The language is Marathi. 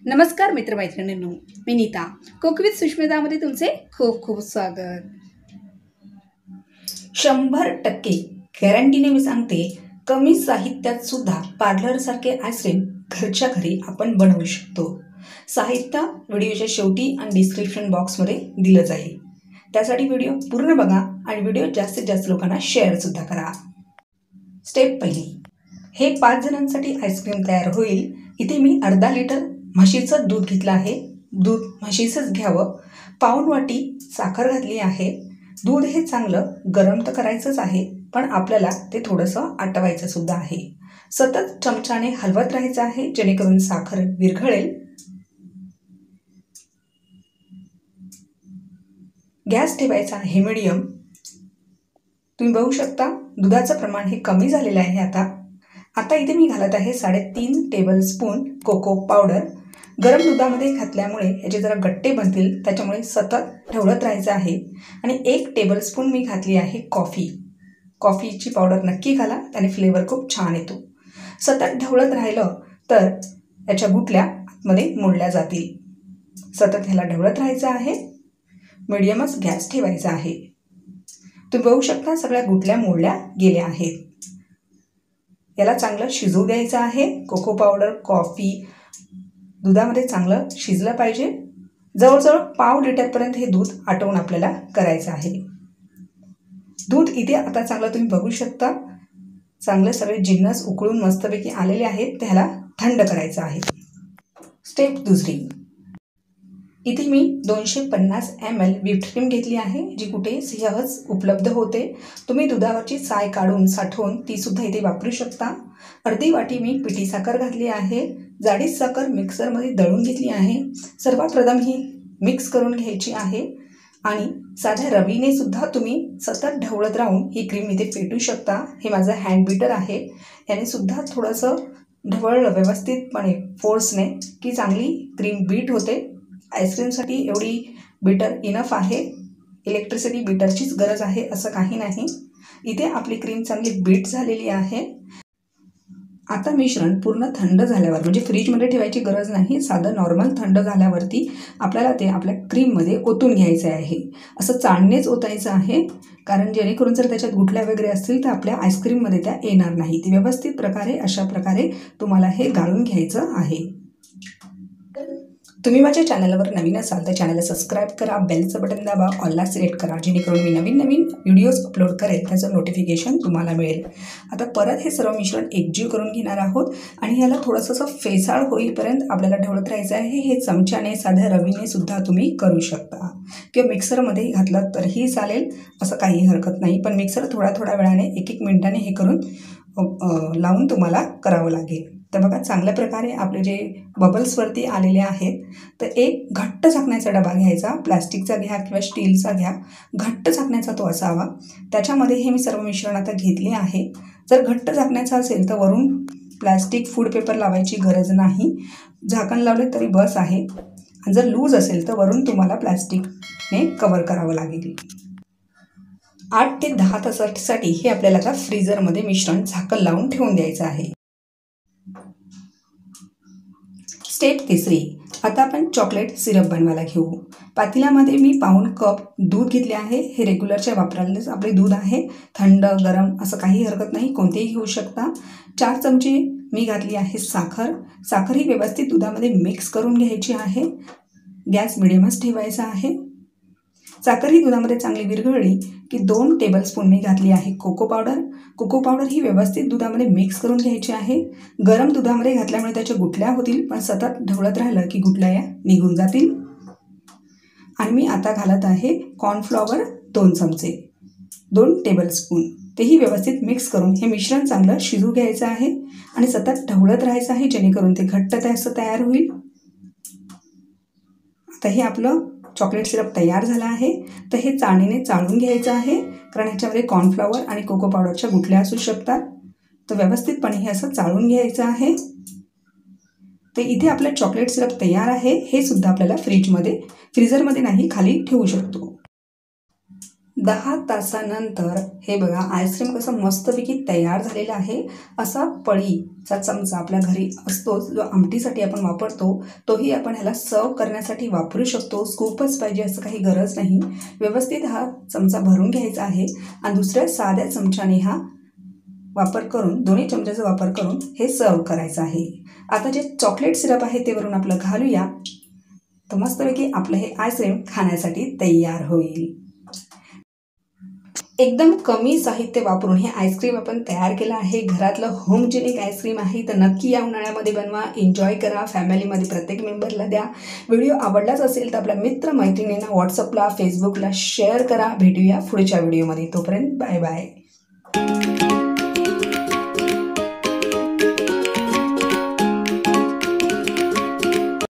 नमस्कार मित्रमैत्रिणींनो, मी नीता कुक विथ सुष्मितामध्ये तुमचे खूप खूप स्वागत. 100% गॅरंटीने मी सांगते, कमी साहित्यात सुद्धा पार्लरसारखे आईस्क्रीम घरच्या घरी आपण बनवू शकतो. साहित्य व्हिडिओच्या शेवटी आणि डिस्क्रिप्शन बॉक्समध्ये दिलं जाईल. त्यासाठी व्हिडिओ पूर्ण बघा आणि व्हिडिओ जास्तीत जास्त लोकांना शेअरसुद्धा करा. स्टेप पहिली, हे 5 जणांसाठी आईस्क्रीम तयार होईल. इथे मी अर्धा लिटर म्हशीचं दूध घेतलं आहे. दूध म्हशीचंच घ्यावं. पाऊण वाटी साखर घातली आहे. दूध हे चांगलं गरम तर करायचंच आहे, पण आपल्याला ते थोडंसं आटवायचं सुद्धा आहे. सतत चमच्याने हलवत राहायचं आहे, जेणेकरून साखर विरघळेल. गॅस ठेवायचा आहे मीडियम. तुम्ही बघू शकता दुधाचं प्रमाण हे कमी झालेलं आहे. आता इथे मी घालत आहे 3.5 टेबलस्पून कोको पावडर. गरम दुधामध्ये घातल्यामुळे याचे जरा गट्टे बनतील, त्याच्यामुळे सतत ढवळत राहायचं आहे. आणि 1 टेबलस्पून मी घातली आहे कॉफीची पावडर नक्की घाला, त्याने फ्लेवर खूप छान येतो. सतत ढवळत राहिलं तर याच्या गुठल्या आतमध्ये मोडल्या जातील. सतत ह्याला ढवळत राहायचं आहे. मीडियमच गॅस ठेवायचा आहे. तुम्ही बघू शकता सगळ्या गुठल्या मोडल्या गेल्या आहेत. याला चांगलं शिजवू द्यायचं आहे. कोको पावडर, कॉफी दुधामध्ये चांगलं शिजलं पाहिजे. जवळजवळ पाव लिटरपर्यंत हे दूध आटवून आपल्याला करायचं आहे. दूध इथे आता चांगलं तुम्ही बघू शकता, चांगले सगळे जिन्नस उकळून मस्तपैकी आलेले आहेत. त्याला थंड करायचं आहे. स्टेप दुसरी, इथे मी 250 ml व्हिप्ड क्रीम घेतली आहे, जी कुठे सहज उपलब्ध होते. तुम्ही दुधावरची साय काढून साठवून ती सुद्धा इथे वापरू शकता. अर्धी वाटी मी पिठी साखर घातली आहे. जाडीच साखर मिक्सरमध्ये दळून घेतली आहे. सर्वात प्रथम ही मिक्स करून घ्यायची आहे आणि साध्या रवीने सुद्धा तुम्ही सतत ढवळत राहून ही क्रीम इथे फेटू शकता. हे माझं हँड बीटर आहे. याने सुद्धा थोडंसं ढवळलं व्यवस्थितपणे फोर्सने की चांगली क्रीम बीट होते. आईस्क्रीमसाठी एवढी बीटर इनफ आहे. इलेक्ट्रिसिटी बीटरचीच गरज आहे असं काही नाही. इथे आपली क्रीम चांगली बीट झालेली आहे. आता मिश्रण पूर्ण थंड झाल्यावर, म्हणजे फ्रीजमध्ये ठेवायची गरज नाही, साधं नॉर्मल थंड झाल्यावरती आपल्याला ते आपल्या क्रीममध्ये ओतून घ्यायचं आहे. असं चाळणीच ओतायचं आहे, कारण जेणेकरून जर त्याच्यात गुठल्या वगैरे असतील तर आपल्या आईस्क्रीममध्ये त्या येणार नाही. ती व्यवस्थित प्रकारे अशा प्रकारे तुम्हाला हे गाळून घ्यायचं आहे. तुम्ही माझ्या चॅनलवर नवीन असाल तर चॅनलला सबस्क्राईब करा, बेलचं बटन दाबा, ऑलला सिलेक्ट करा, जेणेकरून मी नवीन व्हिडिओज अपलोड करेल त्याचं नोटिफिकेशन तुम्हाला मिळेल. आता परत हे सर्व मिश्रण एकजीव करून घेणार आहोत आणि याला थोडंसं असं फेसाळ होईपर्यंत आपल्याला ढवळत राहायचं आहे. हे चमच्याने, साध्या रवीने सुद्धा तुम्ही करू शकता किंवा मिक्सरमध्ये घातलं तरीही चालेल, असं काही हरकत नाही. पण मिक्सर थोड्या वेळाने 1-1 मिनिटाने हे करून लावून तुम्हाला करावं लागेल. तर बघा चांगल्या प्रकारे आपले जे बबल्सवरती आलेले आहेत, तर एक घट्ट झाकण्याचा डबा घ्यायचा, प्लास्टिकचा घ्या किंवा स्टीलचा घ्या. घट्ट झाकण्याचा तो असावा. त्याच्यामध्ये हे मी सर्व मिश्रण आता घेतले आहे. जर घट्ट झाकण्याचा असेल तर वरून प्लास्टिक फूड पेपर लावायची गरज नाही, झाकण लावले तरी बस आहे. जर लूज असेल तर वरून तुम्हाला प्लास्टिकने कवर करावं लागेल. 8 ते 10 तासासाठी हे आपल्याला आता फ्रीजरमध्ये मिश्रण झाकण लावून ठेवून द्यायचं आहे. स्टेप तिसरी, आता आपण चॉकलेट सिरप बनवायला घेऊ. पातेल्यामध्ये मी पाऊण कप दूध घेतले आहे. हे रेग्युलरच्या वापरायलाच आपले दूध आहे. थंड गरम असं काही हरकत नाही, कोणतेही घेऊ शकता. 4 चमचे मी घातली आहे साखर ही व्यवस्थित दुधामध्ये मिक्स करून घ्यायची आहे. गॅस मिडियमच ठेवायचा आहे. साखर ही दुधामध्ये चांगली विरघळली की 2 टेबलस्पून मी घातली आहे कोको पावडर ही व्यवस्थित दुधामध्ये मिक्स करून घ्यायची आहे. गरम दुधामध्ये घातल्यामुळे त्याच्या गुठल्या होतील, पण सतत ढवळत राहिलं की गुठल्या या निघून जातील. आणि मी आता घालत आहे कॉर्नफ्लॉवर 2 चमचे, 2 टेबलस्पून. तेही व्यवस्थित मिक्स करून हे मिश्रण चांगलं शिजू घ्यायचं आहे आणि सतत ढवळत राहायचं आहे, जेणेकरून ते घट्ट तयार होईल. आता हे आपलं चॉकलेट सिरप तयार झाला आहे. तर हे चाळणीने चाळून घ्यायचं आहे, कारण ह्याच्यामध्ये कॉर्नफ्लॉवर आणि कोको पावडरच्या गुठल्या असू शकतात. तर व्यवस्थितपणे हे असं चाळून घ्यायचं आहे. तर इथे आपलं चॉकलेट सिरप तयार आहे. हे सुद्धा आपल्याला फ्रीजरमध्ये नाही, खाली ठेवू शकतो. 10 तासानंतर हे बघा आईस्क्रीम कसं मस्तपैकी तयार झालेलं आहे। असा पळीचा चमचा आपल्या घरी असतोच, जो आमटीसाठी आपण वापरतो, तोही आपण ह्याला सर्व करण्यासाठी वापरू शकतो। स्कूपच पाहिजे असं काही गरज नाही। व्यवस्थित हा चमचा भरून घ्यायचा आहे आणि दुसऱ्या साध्या चमच्याने हा वापर करून, दोन्ही चमच्याचा वापर करून हे सर्व करायचं आहे। आता जे चॉकलेट सिरप आहे ते वरून आपलं घालूया, तर मस्तपैकी आपलं हे आईस्क्रीम खाण्यासाठी तयार होईल। एकदम कमी साहित्य वापरून हे आईस्क्रीम आपण तयार केलं आहे। घरातलं होमजेनिक आईस्क्रीम आहे, तर नक्की या उन्हाळ्यामध्ये बनवा, एन्जॉय करा, फॅमिलीमध्ये प्रत्येक मेंबरला द्या। व्हिडिओ आवडलाच असेल तर आपल्या मित्रमैत्रिणींना व्हॉट्सअपला, फेसबुकला शेअर करा। भेटूया पुढच्या व्हिडिओमध्ये, तोपर्यंत बाय बाय।